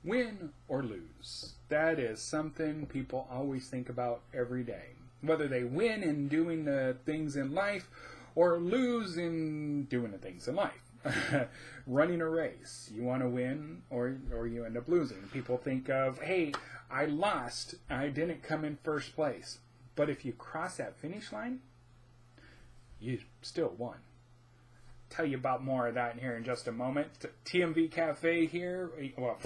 Win or lose. That is something people always think about every day. Whether they win in doing the things in life or lose in doing the things in life. Running a race. You want to win or you end up losing. People think of, hey, I lost. I didn't come in first place. But if you cross that finish line, you still won. Tell you about more of that in here in just a moment. TMV Cafe here. Well,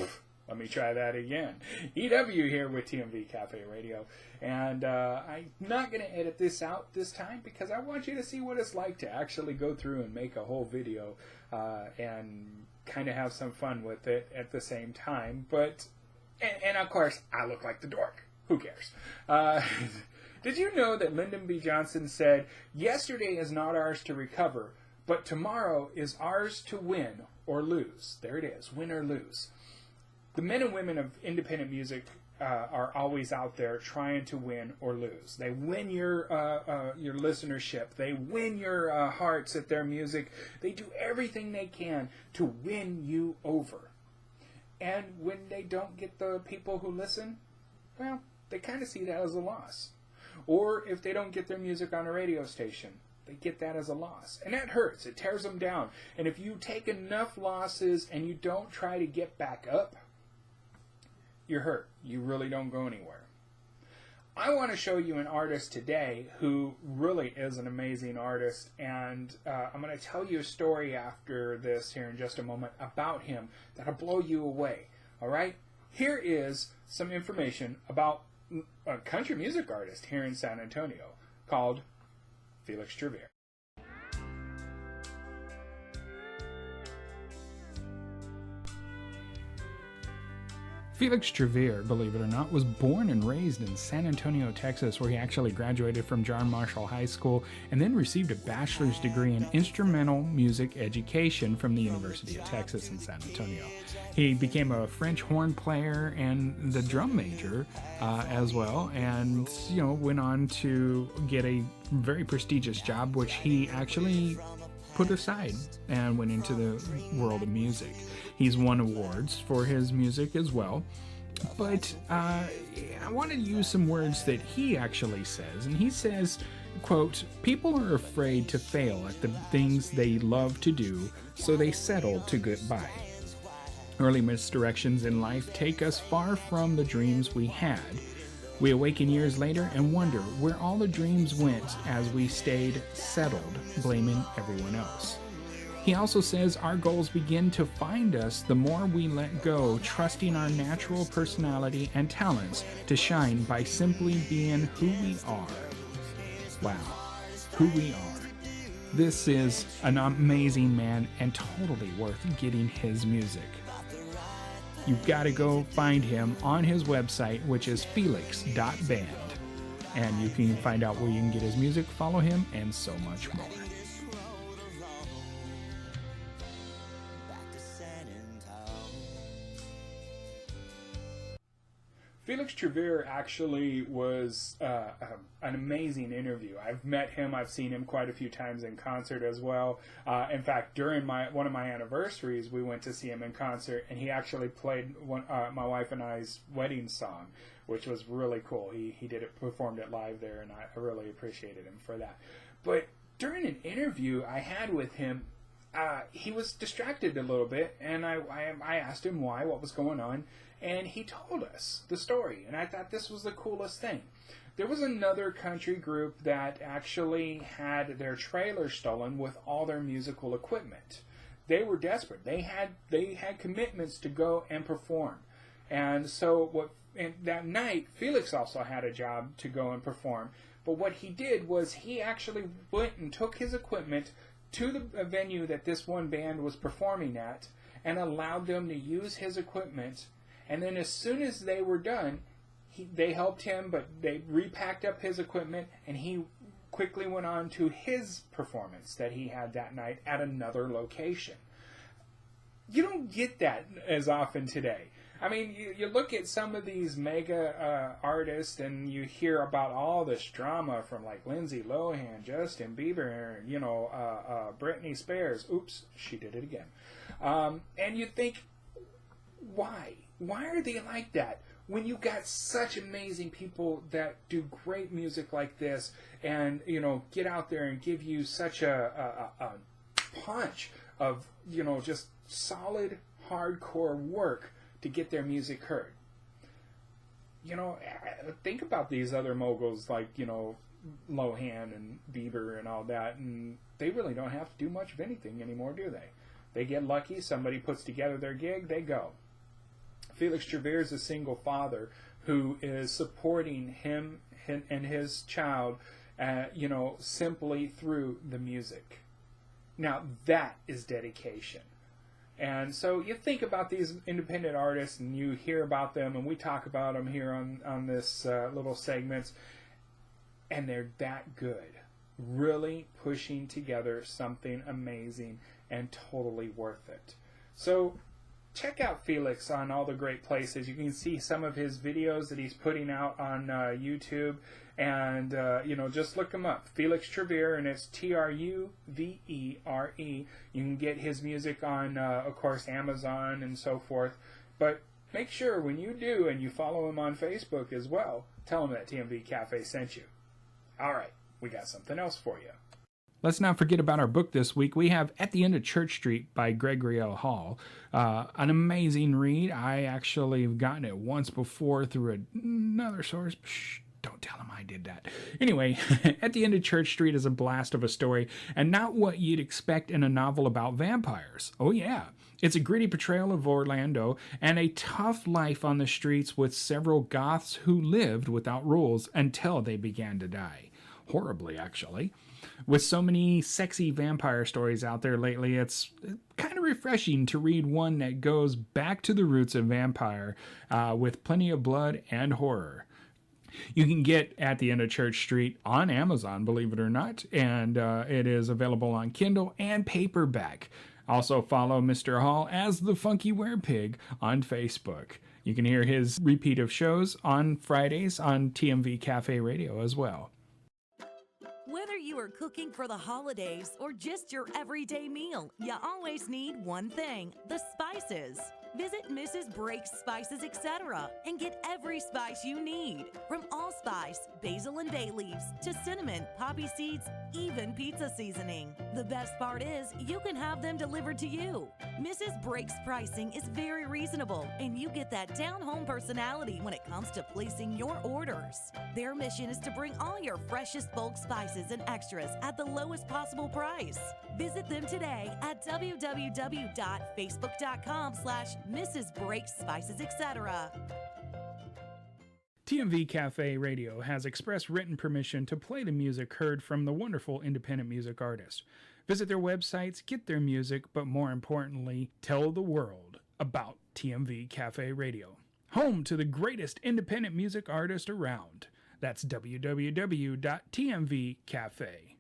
let me try that again. EW here with TMV Cafe Radio. And I'm not going to edit this out this time because I want you to see what it's like to actually go through and make a whole video and kind of have some fun with it at the same time. But, and of course, I look like the dork. Who cares? Did you know that Lyndon B. Johnson said, yesterday is not ours to recover, but tomorrow is ours to win or lose. There it is, win or lose. The men and women of independent music are always out there trying to win or lose. They win your listenership. They win your hearts at their music. They do everything they can to win you over. And when they don't get the people who listen, well, they kind of see that as a loss. Or if they don't get their music on a radio station, they get that as a loss. And that hurts. It tears them down. And if you take enough losses and you don't try to get back up, you're hurt. You really don't go anywhere. I want to show you an artist today who really is an amazing artist. And I'm going to tell you a story after this here in just a moment about him that'll blow you away. All right? Here is some information about a country music artist here in San Antonio called Felix Truvere. Felix Truvere, believe it or not, was born and raised in San Antonio, Texas, where he actually graduated from John Marshall High School and then received a bachelor's degree in instrumental music education from the University of Texas in San Antonio. He became a French horn player and the drum major as well, and went on to get a very prestigious job, which he actually put aside and went into the world of music. He's won awards for his music as well. But I want to use some words that he actually says. And he says, quote, "People are afraid to fail at the things they love to do, so they settle to get by. Early misdirections in life take us far from the dreams we had. We awaken years later and wonder where all the dreams went as we stayed settled, blaming everyone else." He also says our goals begin to find us the more we let go, trusting our natural personality and talents to shine by simply being who we are. Wow, who we are. This is an amazing man and totally worth getting his music. You've got to go find him on his website, which is felix.band. And you can find out where you can get his music, follow him, and so much more. Felix Truvere actually was an amazing interview. I've met him. I've seen him quite a few times in concert as well. In fact, during one of my anniversaries, we went to see him in concert, and he actually played my wife and I's wedding song, which was really cool. He performed it live there, and I really appreciated him for that. But during an interview I had with him, he was distracted a little bit, and I asked him why, what was going on. And he told us the story, and I thought this was the coolest thing. There was another country group that actually had their trailer stolen with all their musical equipment. They were desperate. They had commitments to go and perform. And so that night, Felix also had a job to go and perform. But what he did was he actually went and took his equipment to the venue that this one band was performing at and allowed them to use his equipment. And then as soon as they were done, they helped him, but they repacked up his equipment, and he quickly went on to his performance that he had that night at another location. You don't get that as often today. I mean, you look at some of these mega artists, and you hear about all this drama from like Lindsay Lohan, Justin Bieber, Britney Spears. Oops, she did it again. And you think, why? Why are they like that? When you got such amazing people that do great music like this and, get out there and give you such a punch of, just solid, hardcore work to get their music heard. Think about these other moguls like, Lohan and Bieber and all that, and they really don't have to do much of anything anymore, do they? They get lucky, somebody puts together their gig, they go. Felix Truvere is a single father who is supporting him and his child, simply through the music. Now, that is dedication. And so you think about these independent artists and you hear about them, and we talk about them here on this little segments, and they're that good. Really pushing together something amazing and totally worth it. So check out Felix on all the great places. You can see some of his videos that he's putting out on YouTube. And, just look him up. Felix Truvere, and it's Truvere. You can get his music on, of course, Amazon and so forth. But make sure when you do, and you follow him on Facebook as well, tell him that TMV Cafe sent you. All right, we got something else for you. Let's not forget about our book this week. We have At the End of Church Street by Gregory L. Hall. An amazing read. I actually have gotten it once before through another source. Shh, don't tell him I did that. Anyway, At the End of Church Street is a blast of a story, and not what you'd expect in a novel about vampires. Oh yeah, it's a gritty portrayal of Orlando and a tough life on the streets with several goths who lived without rules until they began to die. Horribly, actually. With so many sexy vampire stories out there lately, it's kind of refreshing to read one that goes back to the roots of vampire with plenty of blood and horror. You can get At the End of Church Street on Amazon, believe it or not, and it is available on Kindle and paperback. Also follow Mr. Hall as the Funky Werepig on Facebook. You can hear his repeat of shows on Fridays on TMV Cafe Radio as well. Whether you are cooking for the holidays or just your everyday meal, you always need one thing: the spices. Visit Mrs. Brake's Spices, etc. and get every spice you need. From allspice, basil and bay leaves, to cinnamon, poppy seeds, even pizza seasoning. The best part is you can have them delivered to you. Mrs. Brake's pricing is very reasonable, and you get that down-home personality when it comes to placing your orders. Their mission is to bring all your freshest bulk spices and extras at the lowest possible price. Visit them today at www.facebook.com/Mrs. Brake's Spices, etc. TMV Cafe Radio has express written permission to play the music heard from the wonderful independent music artists. Visit their websites, get their music, but more importantly, tell the world about TMV Cafe Radio, home to the greatest independent music artist around. That's www.tmvcafe.com.